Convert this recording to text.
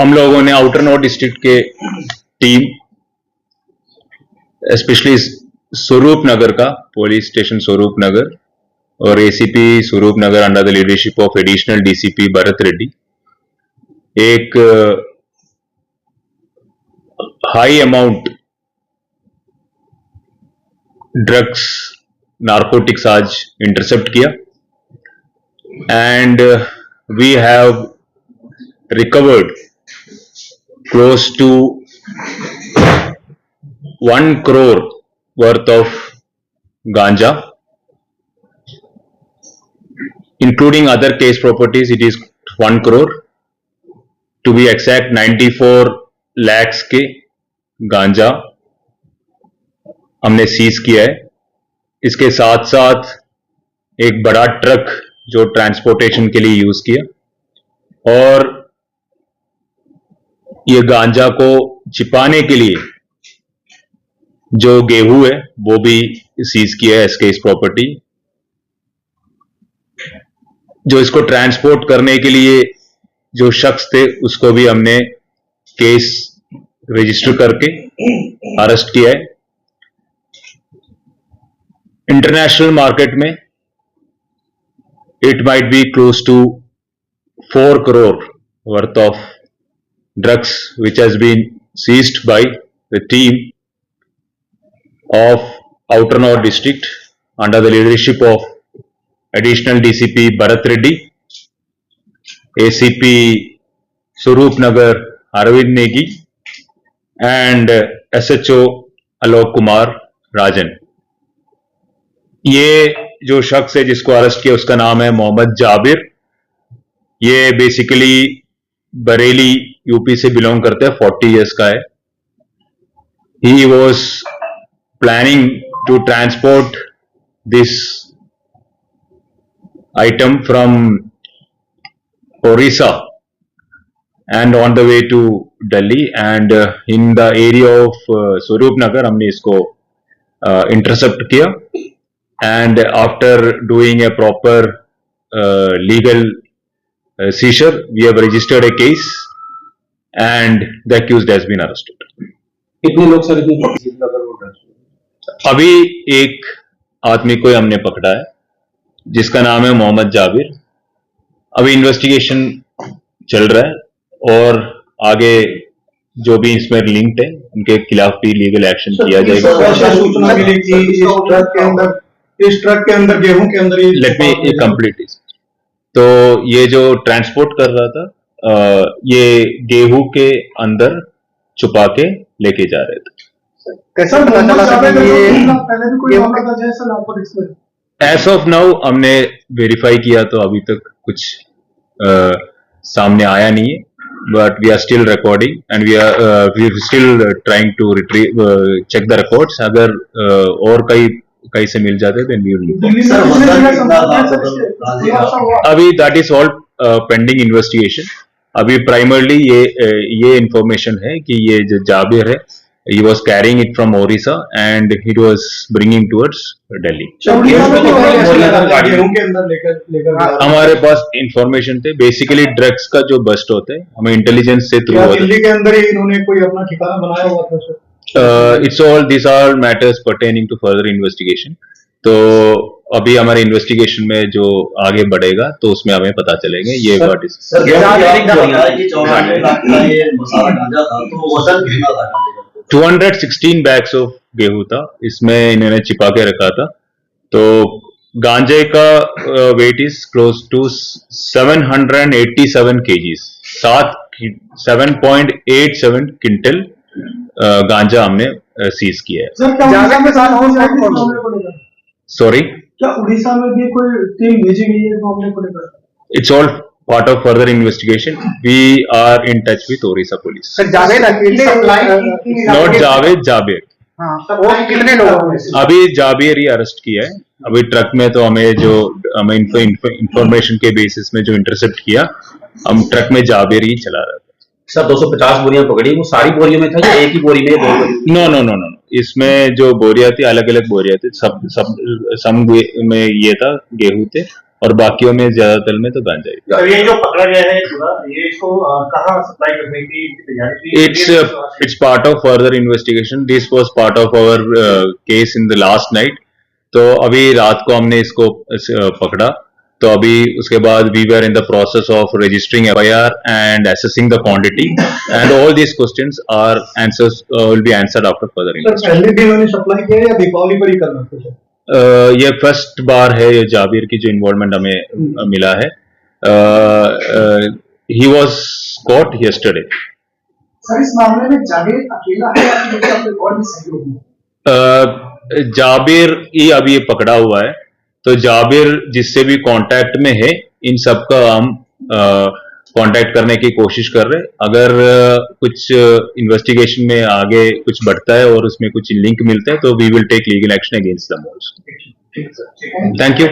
हम लोगों ने आउटर नॉर्थ डिस्ट्रिक्ट के टीम स्पेशली स्वरूप नगर का पुलिस स्टेशन स्वरूप नगर और ACP Swaroop Nagar under the leadership of additional DCP Bharat Reddy एक हाई अमाउंट ड्रग्स नार्कोटिक्स आज इंटरसेप्ट किया and we have recovered close to 1 crore worth of ganja, including other case properties. It is 1 crore. To be exact, 94 lakhs के गांजा हमने seize किया है। इसके साथ साथ एक बड़ा ट्रक जो ट्रांसपोर्टेशन के लिए यूज किया और ये गांजा को छिपाने के लिए जो गेहूं है वो भी सीज किया है एसके प्रॉपर्टी। जो इसको ट्रांसपोर्ट करने के लिए जो शख्स थे उसको भी हमने केस रजिस्टर करके अरेस्ट किया है। इंटरनेशनल मार्केट में it might be close to 4 crore worth of drugs which has been seized by the team of Outer North District under the leadership of Additional DCP Bharat Reddy, ACP Swaroop Nagar Arvind Negi and SHO Alok Kumar Rajan। ये जो शख्स है जिसको arrest किया उसका नाम है मोहम्मद जाबिर। ये बेसिकली बरेली यूपी से बिलोंग करते हैं, 40 इयर्स का है। He was planning to transport this item from Odisha and on the way to Delhi and in the area of Swaroop Nagar हमने इसको इंटरसेप्ट किया and after doing a proper legal seizure we have registered a case and the accused has been arrested। कितने लोग sir अभी एक आदमी को हमने पकड़ा है जिसका नाम है मोहम्मद जाबिर। अभी इन्वेस्टिगेशन चल रहा है और आगे जो भी इसमें लिंक्ड है उनके खिलाफ भी लीगल एक्शन किया जाएगा। सूचना मिली कि इस ट्रक के अंदर गेहूं के अंदर लेट मी कंप्लीट। तो ये जो ट्रांसपोर्ट कर रहा था ये गेहूं के अंदर छुपा के लेके जा रहे थे। कैसा पता चला कि ये पहले भी कोई मामला था जैसा नार्कोटिक्स में? एज ऑफ नाउ हमने वेरीफाई किया तो अभी तक कुछ सामने आया नहीं है, but we are still recording and we are still trying to retrieve check the records. अगर और कहीं से मिल जाते देन वी विल। अभी that is all pending investigation. अभी प्राइमरली ये इंफॉर्मेशन है कि ये जो जाबिर है he was carrying it from Orissa and it was bringing towards Delhi। हमारे पास इंफॉर्मेशन थे बेसिकली ड्रग्स का जो बस्ट होता है हमें इंटेलिजेंस से थ्रू होता है। दिल्ली के अंदर ही इन्होंने कोई अपना ठिकाना बनाया हुआ था sir? It's all these are matters pertaining to further investigation। तो अभी हमारे इन्वेस्टिगेशन में जो आगे बढ़ेगा तो उसमें हमें पता चलेंगे ये व्हाट इज। 216 बैग्स ऑफ गेहूं था इसमें इन्होंने छिपा के रखा था। तो गांजे का weight is close to 787 kgs, 7.87 quintal गांजा हमने सीज किया है। सॉरी, क्या उड़ीसा में भी कोई टीम भेजी गई है मामले को लेकर? It's all part of further investigation. We are in touch with Odisha police. Not Javed, Jabir. कितने लोग अभी जाबिर ही अरेस्ट किया है। अभी ट्रक में तो हमें इंफॉर्मेशन के बेसिस में जो इंटरसेप्ट किया हम ट्रक में जाबिर ही चला रहा था। सर 250 बोरियां पकड़ी, वो सारी बोरियों में था या एक ही बोरी में? नो, इसमें जो बोरियां थी अलग अलग बोरियां थी। सब में ये था गेहूं थे और बाकियों में ज्यादातर में तो गांजा ही। सर ये जो पकड़ा गया है पूरा ये इसको कहाँ सप्लाई करने की तैयारी थी? It's part of further investigation. This was part of our case in the last night. तो अभी रात को हमने इसको पकड़ा, तो अभी उसके बाद we were in the process of registering FIR and assessing the quantity, and all these questions are answers will be answered after further sir investigation. पहले भी इन्होंने सप्लाई किया है या दीपावली पर ही करना था सर? ये फर्स्ट बार है ये जाबिर की जो इन्वॉल्वमेंट हमें मिला है. He was caught yesterday. Sir इस मामले में जावेद अकेला है या फिर कोई और भी सहयोगी है? जाबिर ही अभी पकड़ा हुआ है, तो जाबिर जिससे भी कांटेक्ट में है इन सबका हम कांटेक्ट करने की कोशिश कर रहे हैं. अगर कुछ इन्वेस्टिगेशन में आगे कुछ बढ़ता है और उसमें कुछ लिंक मिलता है तो we will take legal action against them also. Thank you.